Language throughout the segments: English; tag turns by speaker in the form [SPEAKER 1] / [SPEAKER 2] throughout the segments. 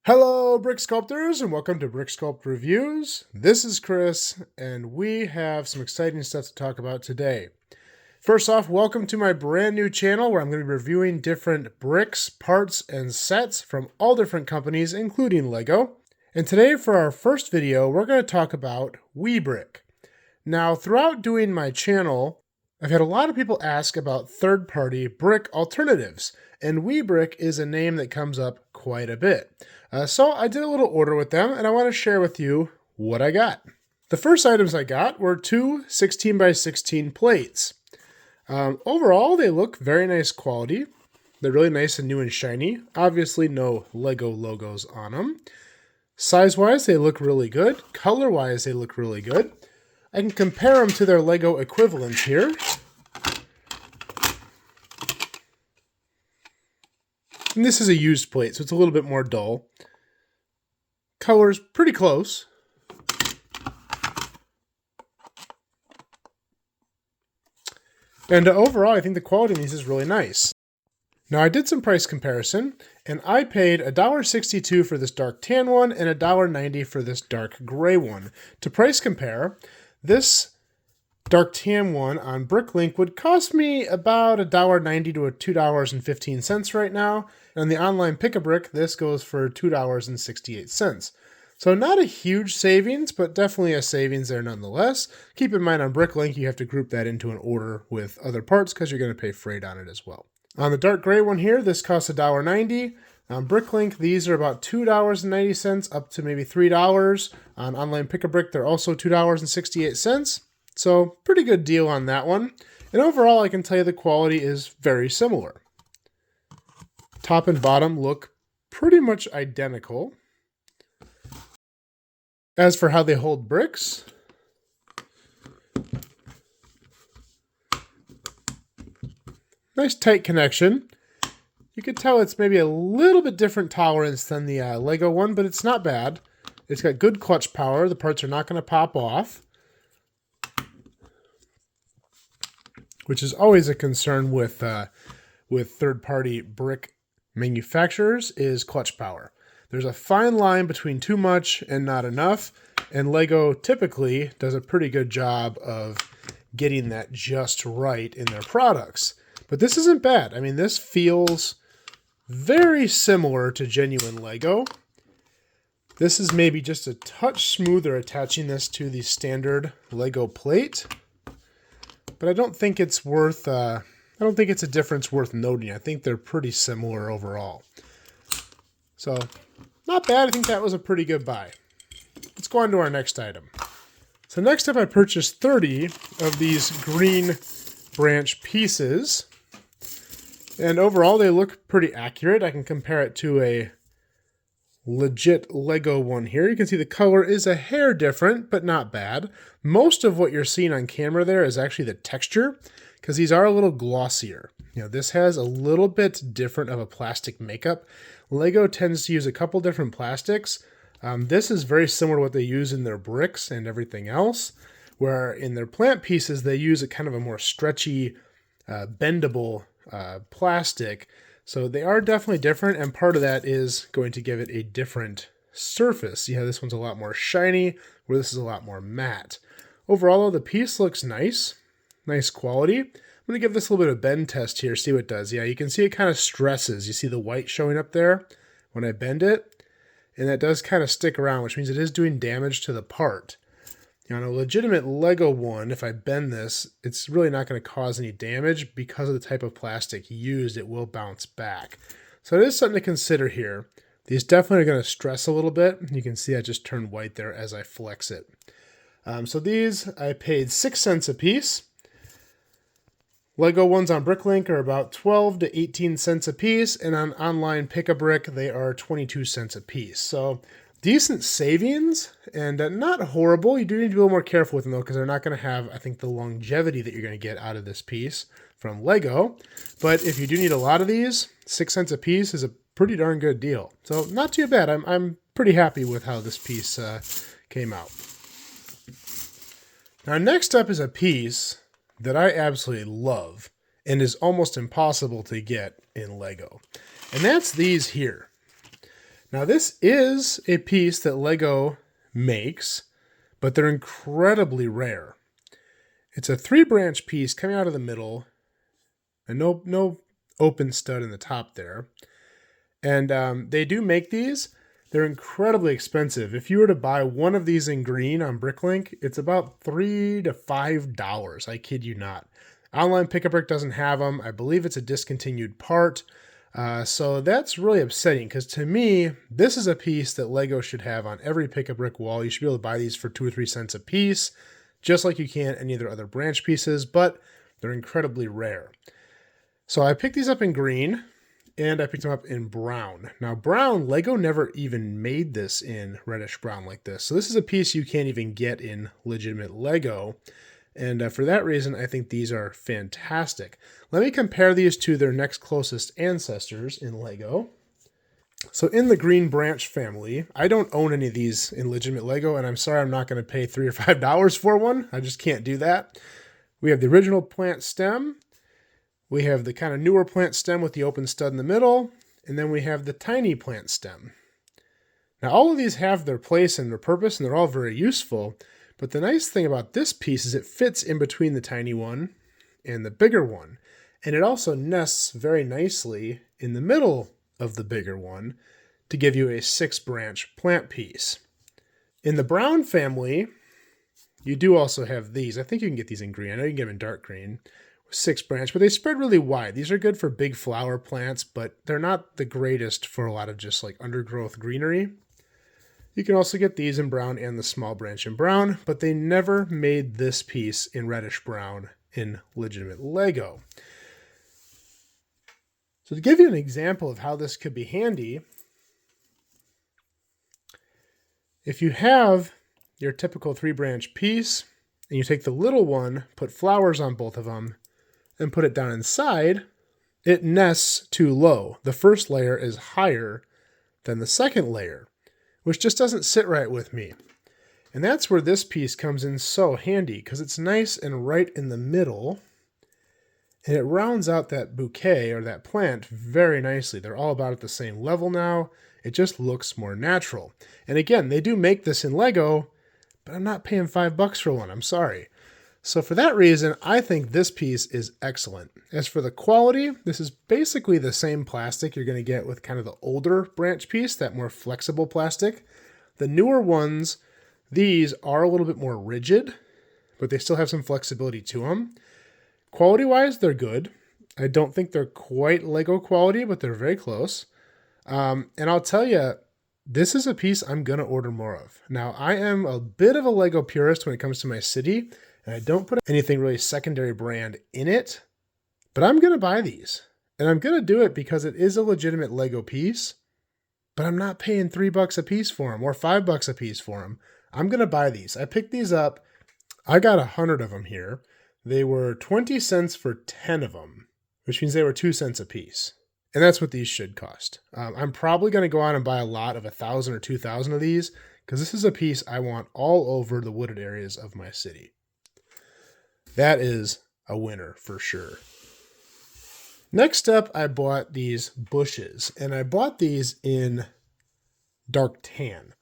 [SPEAKER 1] Hello, Brick Sculptors, and welcome to Brick Sculpt Reviews. This is Chris, and we have some exciting stuff to talk about today. First off, welcome to my brand new channel where I'm going to be reviewing different bricks, parts, and sets from all different companies, including Lego. And today, for our first video, we're going to talk about WEBRICK. Now, throughout doing my channel, I've had a lot of people ask about third-party brick alternatives, and WEBRICK is a name that comes up quite a bit. So I did a little order with them, and I want to share with you what I got. The first items I got were two 16x16 plates. Overall, they look very nice quality. They're really nice and new and shiny. Obviously, no Lego logos on them. Size-wise, they look really good. Color-wise, they look really good. I can compare them to their Lego equivalents here. And this is a used plate, so it's a little bit more dull. Color's pretty close. And overall, I think the quality of these is really nice. Now, I did some price comparison, and I paid $1.62 for this dark tan one and $1.90 for this dark gray one. To price compare, this dark tan one on BrickLink would cost me about $1.90 to $2.15 right now. And on the online Pick-a-Brick, this goes for $2.68. So not a huge savings, but definitely a savings there nonetheless. Keep in mind on BrickLink, you have to group that into an order with other parts because you're going to pay freight on it as well. On the dark gray one here, this costs $1.90. On BrickLink, these are about $2.90 up to maybe $3. On online Pick-a-Brick, they're also $2.68. So pretty good deal on that one. And overall, I can tell you the quality is very similar. Top and bottom look pretty much identical. As for how they hold bricks, nice tight connection. You could tell it's maybe a little bit different tolerance than the Lego one, but it's not bad. It's got good clutch power. The parts are not going to pop off, which is always a concern with third-party brick manufacturers is clutch power. There's a fine line between too much and not enough, and Lego typically does a pretty good job of getting that just right in their products. But this isn't bad. I mean, this feels very similar to genuine Lego. This is maybe just a touch smoother attaching this to the standard Lego plate, but I don't think it's worth. I don't think it's a difference worth noting. I think they're pretty similar overall. So, not bad. I think that was a pretty good buy. Let's go on to our next item. So next up, I purchased 30 of these green branch pieces. And overall, they look pretty accurate. I can compare it to a legit Lego one here. You can see the color is a hair different, but not bad. Most of what you're seeing on camera there is actually the texture, because these are a little glossier. You know, this has a little bit different of a plastic makeup. Lego tends to use a couple different plastics. This is very similar to what they use in their bricks and everything else, where in their plant pieces, they use a kind of a more stretchy, bendable plastic. So they are definitely different, and part of that is going to give it a different surface. Yeah, this one's a lot more shiny, where this is a lot more matte. Overall, the piece looks nice. Nice quality. I'm going to give this a little bit of bend test here, see what it does. Yeah, you can see it kind of stresses. You see the white showing up there when I bend it, and that does kind of stick around, which means it is doing damage to the part. You know, on a legitimate Lego one, if I bend this, it's really not going to cause any damage because of the type of plastic used. It will bounce back. So it is something to consider here. These definitely are going to stress a little bit. You can see I just turned white there as I flex it. So these, I paid 6 cents a piece. Lego ones on BrickLink are about 12 to 18 cents a piece, and on online Pick-a-Brick, they are 22 cents a piece. So decent savings, and not horrible. You do need to be a little more careful with them, though, because they're not going to have, I think, the longevity that you're going to get out of this piece from Lego. But if you do need a lot of these, 6 cents a piece is a pretty darn good deal. So not too bad. I'm pretty happy with how this piece came out. Now, next up is a piece that I absolutely love and is almost impossible to get in Lego. And that's these here. Now this is a piece that Lego makes, but they're incredibly rare. It's a 3-branch piece coming out of the middle, and no open stud in the top there. And they do make these. They're incredibly expensive. If you were to buy one of these in green on BrickLink, it's about $3 to $5. I kid you not. Online Pick-a-Brick doesn't have them. I believe it's a discontinued part. So that's really upsetting because to me, this is a piece that Lego should have on every Pick-a-Brick wall. You should be able to buy these for 2 or 3 cents a piece, just like you can any of their other branch pieces, but they're incredibly rare. So I picked these up in green. And I picked them up in brown. Now brown, Lego never even made this in reddish brown like this. So this is a piece you can't even get in legitimate Lego. And for that reason, I think these are fantastic. Let me compare these to their next closest ancestors in Lego. So in the green branch family, I don't own any of these in legitimate Lego, and I'm sorry I'm not going to pay $3 or $5 for one. I just can't do that. We have the original plant stem. We have the kind of newer plant stem with the open stud in the middle, and then we have the tiny plant stem. Now all of these have their place and their purpose, and they're all very useful, but the nice thing about this piece is it fits in between the tiny one and the bigger one, and it also nests very nicely in the middle of the bigger one to give you a 6-branch plant piece. In the brown family, you do also have these. I think you can get these in green. I know you can get them in dark green. 6-branch, but they spread really wide. These are good for big flower plants, but they're not the greatest for a lot of just like undergrowth greenery. You can also get these in brown and the small branch in brown, but they never made this piece in reddish brown in legitimate Lego. So to give you an example of how this could be handy, if you have your typical 3-branch piece and you take the little one, put flowers on both of them, and put it down inside, it nests too low. The first layer is higher than the second layer, which just doesn't sit right with me. And that's where this piece comes in so handy, because it's nice and right in the middle, and it rounds out that bouquet or that plant very nicely. They're all about at the same level now. It just looks more natural. And again, they do make this in Lego, but I'm not paying $5 for one. I'm sorry. So for that reason, I think this piece is excellent. As for the quality, this is basically the same plastic you're going to get with kind of the older branch piece, that more flexible plastic. The newer ones, these are a little bit more rigid, but they still have some flexibility to them. Quality-wise, they're good. I don't think they're quite Lego quality, but they're very close. And I'll tell you, this is a piece I'm going to order more of. Now, I am a bit of a Lego purist when it comes to my city, and I don't put anything really secondary brand in it, but I'm going to buy these. And I'm going to do it because it is a legitimate Lego piece, but I'm not paying $3 a piece for them or $5 a piece for them. I'm going to buy these. I picked these up. I got 100 of them here. They were 20 cents for 10 of them, which means they were 2 cents a piece. And that's what these should cost. I'm probably going to go out and buy a lot of 1,000 or 2,000 of these, because this is a piece I want all over the wooded areas of my city. That is a winner for sure. Next up, I bought these bushes, and I bought these in dark tan.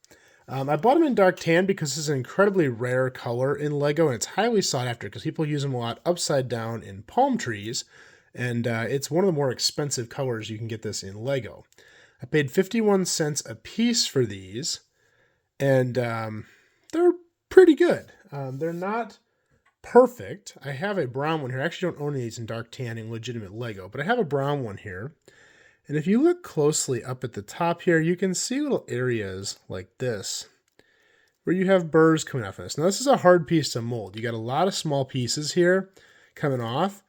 [SPEAKER 1] I bought them in dark tan because this is an incredibly rare color in Lego, and it's highly sought after because people use them a lot upside down in palm trees, and it's one of the more expensive colors you can get this in Lego. I paid 51 cents a piece for these, and they're pretty good. They're not perfect. I have a brown one here. I actually don't own these in dark tan in legitimate Lego, but I have a brown one here. And if you look closely up at the top here, you can see little areas like this where you have burrs coming off of this. Now, this is a hard piece to mold. You got a lot of small pieces here coming off.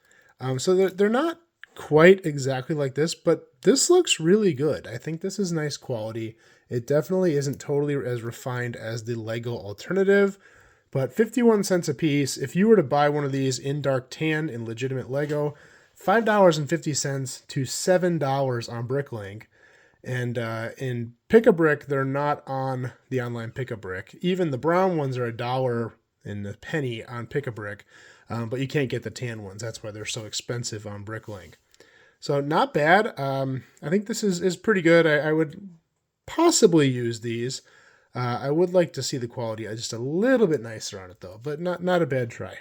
[SPEAKER 1] So they're not quite exactly like this, but this looks really good. I think this is nice quality. It definitely isn't totally as refined as the Lego alternative, but 51 cents a piece. If you were to buy one of these in dark tan in legitimate Lego, $5.50 to $7 on BrickLink. And in Pick-a-Brick, they're not on the online Pick-a-Brick. Even the brown ones are $1 and a penny on Pick-a-Brick, but you can't get the tan ones. That's why they're so expensive on BrickLink. So not bad. I think this is pretty good. I would possibly use these. I would like to see the quality just a little bit nicer on it though, but not a bad try.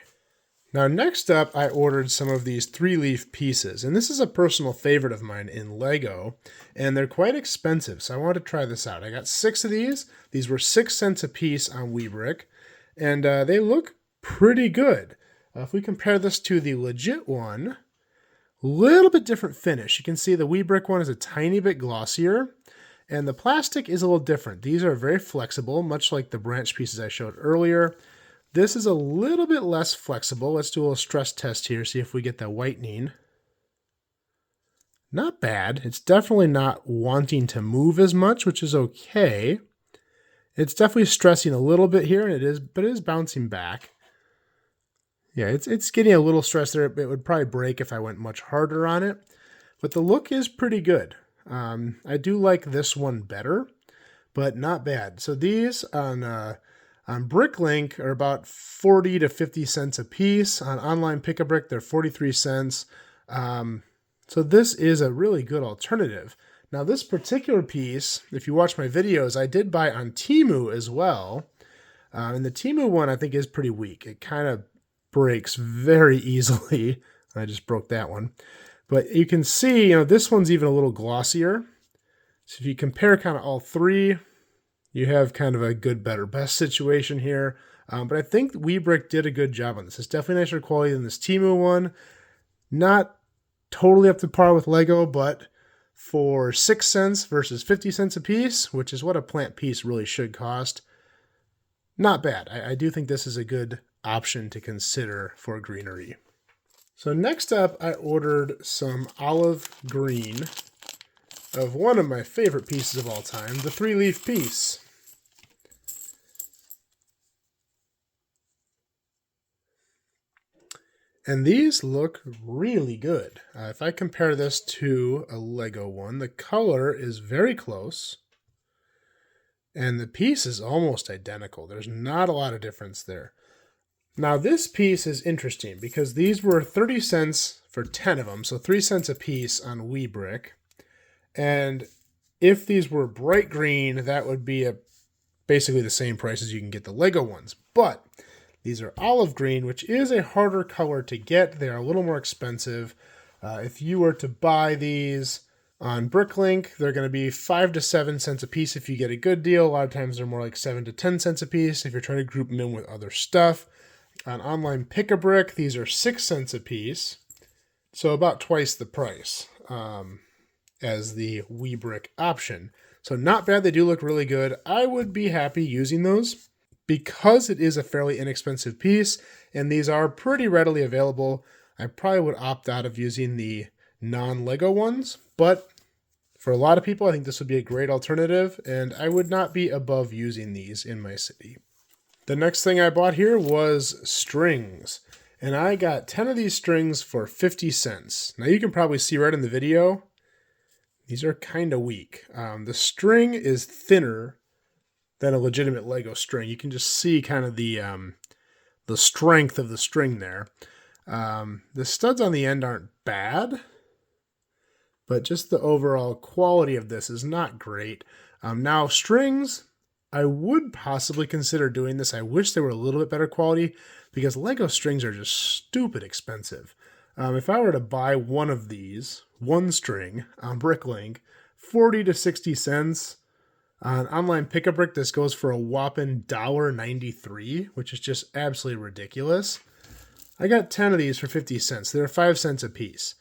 [SPEAKER 1] Now next up, I ordered some of these 3-leaf pieces, and this is a personal favorite of mine in Lego, and they're quite expensive, so I wanted to try this out. I got 6 of these. These were 6 cents a piece on WEBRICK, and they look pretty good. If we compare this to the legit one, a little bit different finish. You can see the WEBRICK one is a tiny bit glossier, and the plastic is a little different. These are very flexible, much like the branch pieces I showed earlier. This is a little bit less flexible. Let's do a little stress test here, see if we get that whitening. Not bad. It's definitely not wanting to move as much, which is okay. It's definitely stressing a little bit here, and but it is bouncing back. Yeah, it's getting a little stress there. It would probably break if I went much harder on it, but the look is pretty good. I do like this one better, but not bad. So these on BrickLink are about 40 to 50 cents a piece. On online Pick-a-Brick, they're 43 cents. So this is a really good alternative. Now this particular piece, if you watch my videos, I did buy on Temu as well. And the Temu one I think is pretty weak. It kind of breaks very easily. I just broke that one. But you can see, this one's even a little glossier. So if you compare kind of all three, you have kind of a good, better, best situation here. But I think WEBRICK did a good job on this. It's definitely nicer quality than this Temu one. Not totally up to par with Lego, but for 6 cents versus 50 cents a piece, which is what a plant piece really should cost, not bad. I do think this is a good option to consider for greenery. So next up, I ordered some olive green of one of my favorite pieces of all time, the 3-leaf piece. And these look really good. If I compare this to a Lego one, the color is very close. And the piece is almost identical. There's not a lot of difference there. Now this piece is interesting because these were 30 cents for 10 of them, so 3 cents a piece on WEBRICK. And if these were bright green, that would be basically the same price as you can get the Lego ones. But these are olive green, which is a harder color to get. They are a little more expensive. If you were to buy these on BrickLink, they're going to be 5 to 7 cents a piece if you get a good deal. A lot of times they're more like 7 to 10 cents a piece if you're trying to group them in with other stuff. On online Pick-a-Brick, these are 6 cents a piece, so about twice the price as the WEBRICK option. So not bad. They do look really good. I would be happy using those because it is a fairly inexpensive piece, and these are pretty readily available. I probably would opt out of using the non-Lego ones, but for a lot of people, I think this would be a great alternative, and I would not be above using these in my city. The next thing I bought here was strings, and I got 10 of these strings for 50 cents. Now you can probably see right in the video, these are kind of weak. The string is thinner than a legitimate Lego string. You can just see kind of the strength of the string there. The studs on the end aren't bad, but just the overall quality of this is not great. Now strings, I would possibly consider doing this. I wish they were a little bit better quality because Lego strings are just stupid expensive. If I were to buy one of these, one string on BrickLink, 40 to 60 cents. On online Pick-a-Brick, this goes for a whopping $1.93, which is just absolutely ridiculous. I got 10 of these for 50 cents. They're 5 cents a piece.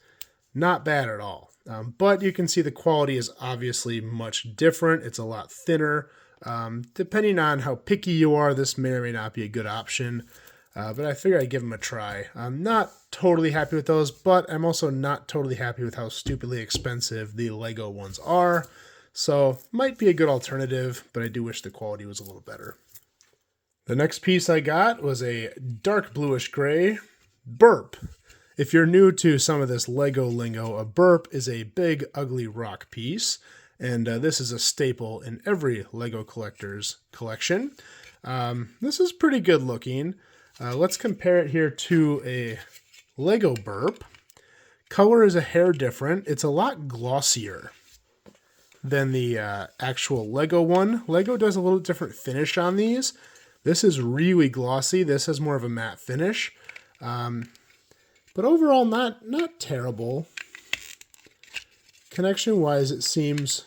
[SPEAKER 1] Not bad at all. But you can see the quality is obviously much different. It's a lot thinner. Depending on how picky you are, this may or may not be a good option. But I figure I'd give them a try. I'm not totally happy with those, but I'm also not totally happy with how stupidly expensive the Lego ones are. So might be a good alternative, but I do wish the quality was a little better. The next piece I got was a dark bluish gray burp. If you're new to some of this Lego lingo, a burp is a big, ugly rock piece. And this is a staple in every Lego collector's collection. This is pretty good looking. Let's compare it here to a Lego burp. Color is a hair different. It's a lot glossier. than the actual Lego one. Lego does a little different finish on these. This is really glossy. This has more of a matte finish. But overall, not terrible. Connection-wise, it seems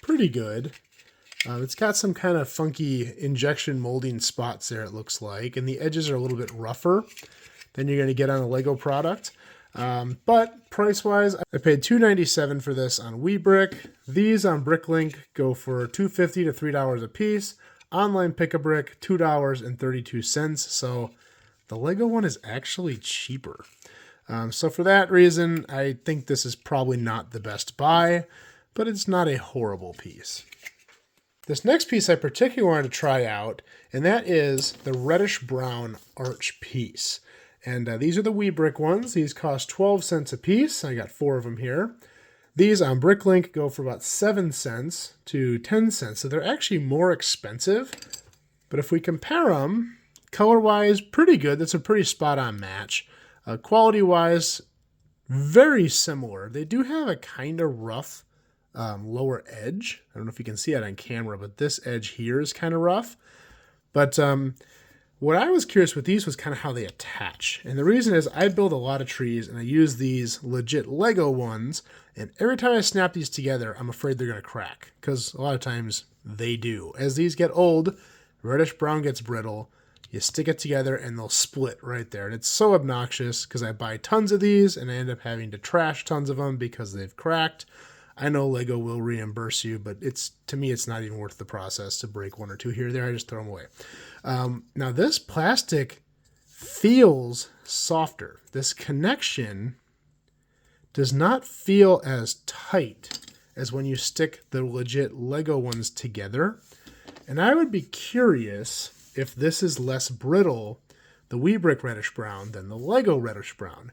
[SPEAKER 1] pretty good. It's got some kind of funky injection molding spots there, it looks like, and the edges are a little bit rougher than you're going to get on a Lego product. But price-wise, I paid $2.97 for this on WEBRICK. These on BrickLink go for $2.50 to $3 a piece. Online Pick-a-Brick, $2.32. So the Lego one is actually cheaper. So for that reason, I think this is probably not the best buy, but it's not a horrible piece. This next piece I particularly wanted to try out, and that is the Reddish Brown Arch piece. And these are the WEBRICK ones. These cost 12 cents a piece. I got 4 of them here. These on BrickLink go for about 7 cents to 10 cents. So they're actually more expensive. But if we compare them, color-wise, pretty good. That's a pretty spot-on match. Quality-wise, very similar. They do have a kind of rough lower edge. I don't know if you can see that on camera, but this edge here is kind of rough. But what I was curious with these was kind of how they attach. And the reason is I build a lot of trees and I use these legit Lego ones. And every time I snap these together, I'm afraid they're going to crack. Because a lot of times they do. As these get old, reddish brown gets brittle. You stick it together and they'll split right there. And it's so obnoxious because I buy tons of these and I end up having to trash tons of them because they've cracked. I know Lego will reimburse you, but to me, it's not even worth the process to break 1 or 2 here or there. I just throw them away. Now, this plastic feels softer. This connection does not feel as tight as when you stick the legit Lego ones together. And I would be curious if this is less brittle, the WEBRICK Reddish Brown, than the Lego Reddish Brown.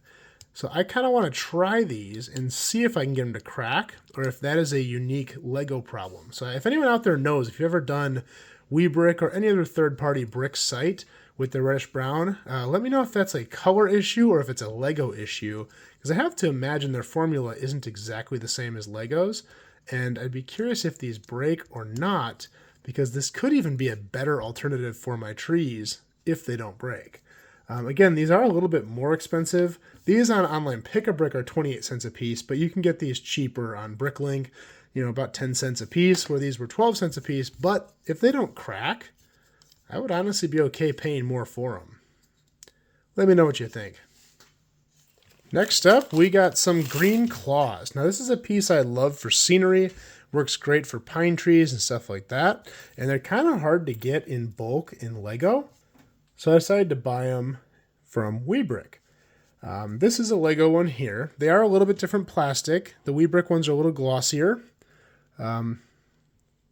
[SPEAKER 1] So I kind of want to try these and see if I can get them to crack or if that is a unique Lego problem. So if anyone out there knows, if you've ever done WeBrick or any other third-party brick site with the Reddish Brown, let me know if that's a color issue or if it's a Lego issue, because I have to imagine their formula isn't exactly the same as Lego's, and I'd be curious if these break or not, because this could even be a better alternative for my trees if they don't break. Again, these are a little bit more expensive. These on online Pick-a-Brick are 28 cents a piece, but you can get these cheaper on BrickLink, about 10 cents a piece, where these were 12 cents a piece. But if they don't crack, I would honestly be okay paying more for them. Let me know what you think. Next up, we got some green claws. Now, this is a piece I love for scenery. Works great for pine trees and stuff like that. And they're kind of hard to get in bulk in Lego. So I decided to buy them from WEBRICK. This is a Lego one here. They are a little bit different plastic. The WEBRICK ones are a little glossier. But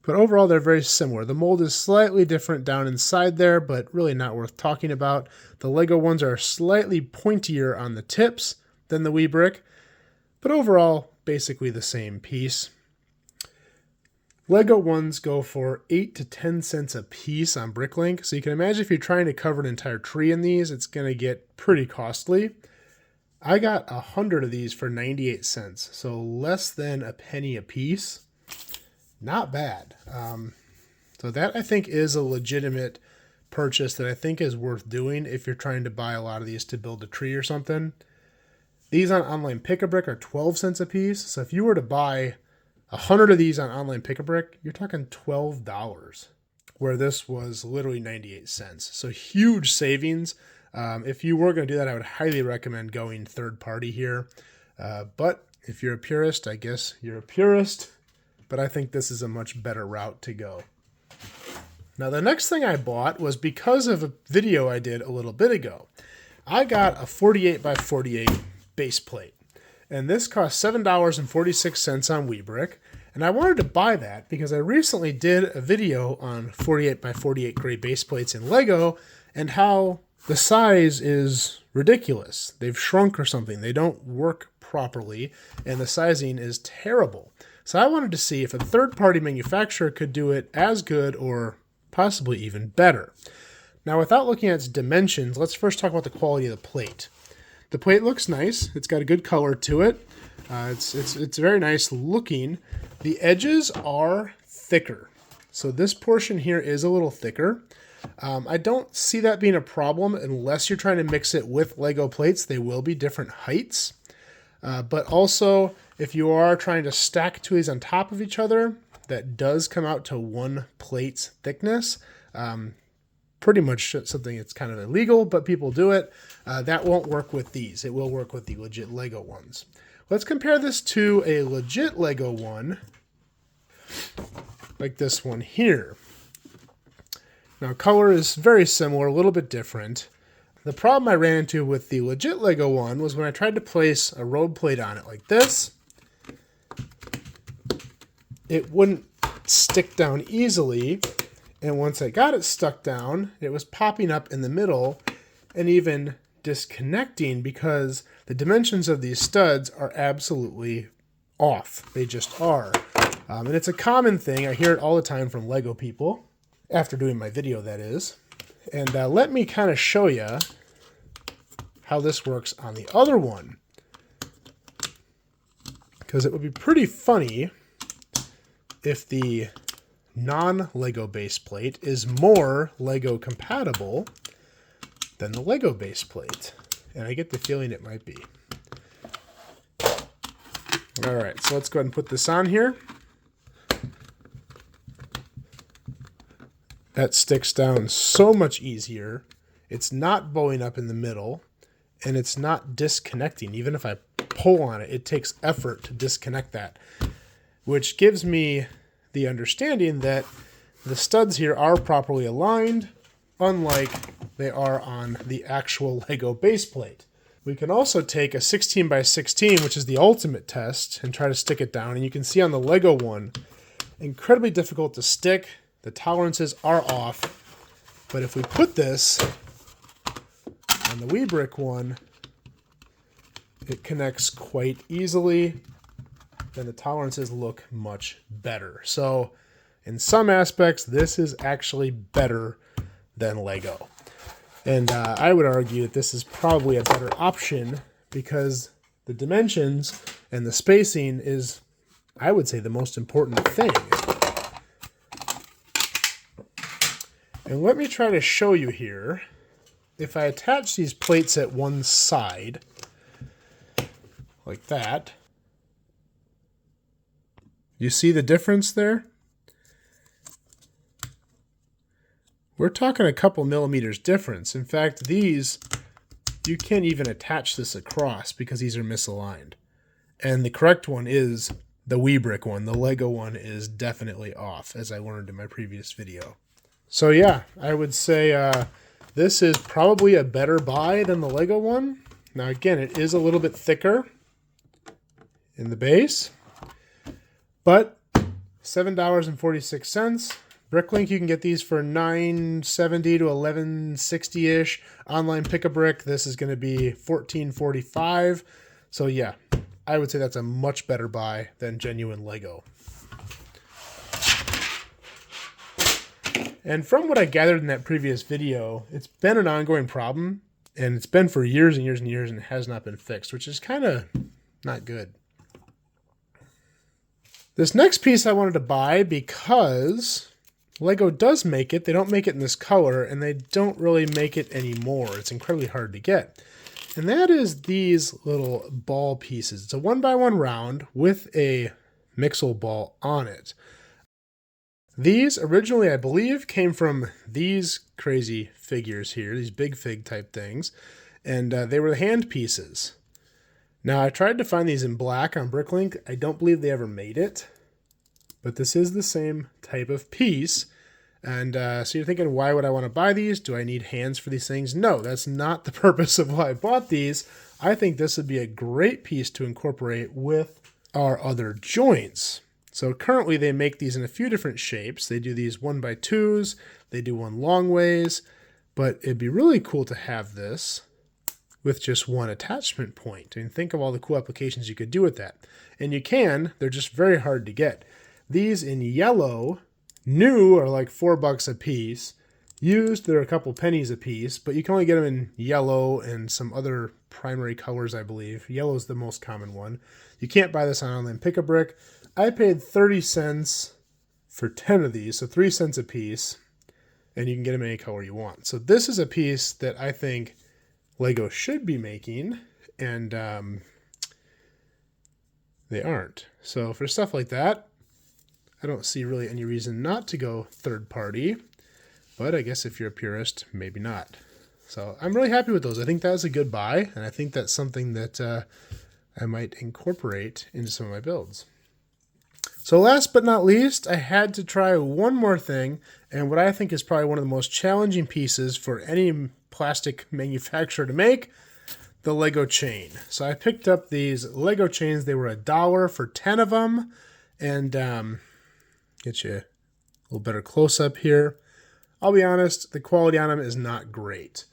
[SPEAKER 1] overall, they're very similar. The mold is slightly different down inside there, but really not worth talking about. The Lego ones are slightly pointier on the tips than the WEBRICK. But overall, basically the same piece. Lego ones go for 8 to 10 cents a piece on BrickLink. So you can imagine if you're trying to cover an entire tree in these, it's going to get pretty costly. I got 100 of these for 98 cents. So less than a penny a piece. Not bad. So that I think is a legitimate purchase that I think is worth doing if you're trying to buy a lot of these to build a tree or something. These on online Pick-a-Brick are 12 cents a piece. So if you were to buy 100 of these on online Pick-a-Brick, you're talking $12, where this was literally 98 cents. So huge savings. If you were going to do that, I would highly recommend going third party here. But if you're a purist, I guess you're a purist. But I think this is a much better route to go. Now, the next thing I bought was because of a video I did a little bit ago. I got a 48 by 48 base plate. And this cost $7.46 on WEBRICK. And I wanted to buy that because I recently did a video on 48 by 48 gray base plates in Lego and how the size is ridiculous. They've shrunk or something. They don't work properly and the sizing is terrible. So I wanted to see if a third-party manufacturer could do it as good or possibly even better. Now, without looking at its dimensions, let's first talk about the quality of the plate. The plate looks nice. It's got a good color to it. It's very nice looking. The edges are thicker. So this portion here is a little thicker. I don't see that being a problem unless you're trying to mix it with Lego plates. They will be different heights. But also, if you are trying to stack two of these on top of each other, that does come out to one plate's thickness. Pretty much something that's kind of illegal, but people do it. That won't work with these. It will work with the legit Lego ones. Let's compare this to a legit Lego one, like this one here. Now, color is very similar, a little bit different. The problem I ran into with the legit Lego one was when I tried to place a road plate on it like this, it wouldn't stick down easily. And once I got it stuck down, it was popping up in the middle and even disconnecting because the dimensions of these studs are absolutely off. They just are. And it's a common thing. I hear it all the time from Lego people, after doing my video, that is. And let me kind of show you how this works on the other one, because it would be pretty funny if the non-Lego base plate is more Lego compatible than the Lego base plate. And I get the feeling it might be. All right, so let's go ahead and put this on here. That sticks down so much easier. It's not bowing up in the middle, and it's not disconnecting. Even if I pull on it, it takes effort to disconnect that, which gives me the understanding that the studs here are properly aligned, unlike they are on the actual Lego base plate. We can also take a 16 by 16, which is the ultimate test, and try to stick it down. And you can see on the Lego one, incredibly difficult to stick. The tolerances are off. But if we put this on the WEBRICK one, it connects quite easily. Then the tolerances look much better. So in some aspects, this is actually better than Lego. And I would argue that this is probably a better option because the dimensions and the spacing is, I would say, the most important thing. And let me try to show you here. If I attach these plates at one side, like that, you see the difference there? We're talking a couple millimeters difference. In fact, these, you can't even attach this across because these are misaligned. And the correct one is the WEBRICK one. The Lego one is definitely off, as I learned in my previous video. So yeah, I would say this is probably a better buy than the Lego one. Now again, it is a little bit thicker in the base, but $7.46. Bricklink, you can get these for $9.70 to $11.60-ish. Online Pick-a-Brick, this is going to be $14.45. So yeah, I would say that's a much better buy than genuine Lego. And from what I gathered in that previous video, it's been an ongoing problem, and it's been for years and years and years, and it has not been fixed, which is kind of not good. This next piece I wanted to buy because Lego does make it. They don't make it in this color, and they don't really make it anymore. It's incredibly hard to get. And that is these little ball pieces. It's a 1x1 round with a Mixel ball on it. These originally, I believe, came from these crazy figures here, these big fig type things, and they were the hand pieces. Now, I tried to find these in black on Bricklink. I don't believe they ever made it, but this is the same type of piece. And so you're thinking, why would I want to buy these? Do I need hands for these things? No, that's not the purpose of why I bought these. I think this would be a great piece to incorporate with our other joints. So currently they make these in a few different shapes. They do these 1x2s, they do one long ways, but it'd be really cool to have this with just one attachment point. And think of all the cool applications you could do with that. And you can, they're just very hard to get. These in yellow, new, are like $4 a piece. used. They're a couple pennies a piece, but you can only get them in yellow and some other primary colors, I believe. Yellow is the most common one. You can't buy this on online Pick-a-Brick. I paid 30 cents for 10 of these, so 3 cents a piece, and you can get them any color you want. So this is a piece that I think Lego should be making, and they aren't. So for stuff like that, I don't see really any reason not to go third party, but I guess if you're a purist, maybe not. So I'm really happy with those. I think that's a good buy, and I think that's something that I might incorporate into some of my builds. So last but not least, I had to try one more thing, and what I think is probably one of the most challenging pieces for any plastic manufacturer to make, the Lego chain. So I picked up these Lego chains. They were $1 for 10 of them, and get you a little better close-up here. I'll be honest, the quality on them is not great.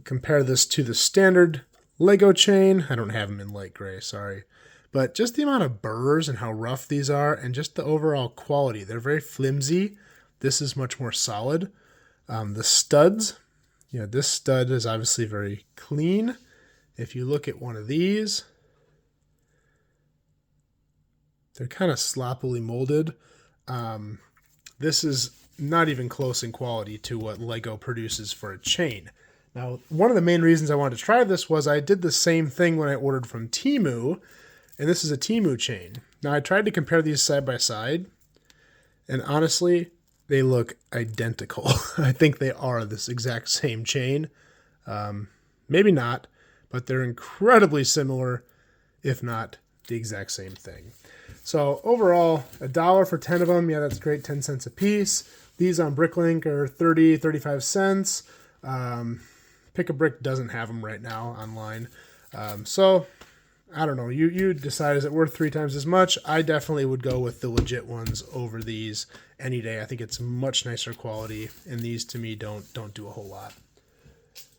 [SPEAKER 1] Compare this to the standard Lego chain. I don't have them in light gray, sorry. But just the amount of burrs and how rough these are, and just the overall quality. They're very flimsy. This is much more solid. The studs, this stud is obviously very clean. If you look at one of these, they're kind of sloppily molded. This is not even close in quality to what Lego produces for a chain. Now, one of the main reasons I wanted to try this was I did the same thing when I ordered from Temu, and this is a Temu chain. Now, I tried to compare these side by side, and honestly, they look identical. I think they are this exact same chain. Maybe not, but they're incredibly similar, if not the exact same thing. So overall, $1 for 10 of them. Yeah, that's great, 10 cents a piece. These on Bricklink are 30, 35 cents. Pick-a-Brick doesn't have them right now online. So I don't know. You decide, is it worth 3 times as much? I definitely would go with the legit ones over these any day. I think it's much nicer quality, and these to me don't do a whole lot.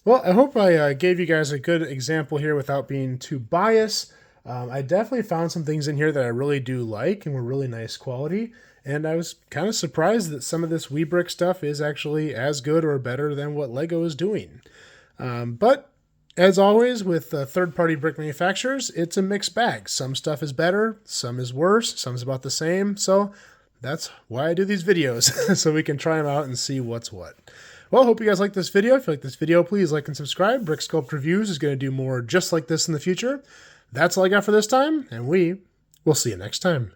[SPEAKER 1] Well, I hope I gave you guys a good example here without being too biased. I definitely found some things in here that I really do like and were really nice quality. And I was kind of surprised that some of this WEBRICK stuff is actually as good or better than what Lego is doing. But as always with third-party brick manufacturers, it's a mixed bag. Some stuff is better, some is worse, some's about the same. So that's why I do these videos, so we can try them out and see what's what. Well, hope you guys like this video. If you like this video, please like and subscribe. Brick Sculpt Reviews is going to do more just like this in the future. That's all I got for this time, and we will see you next time.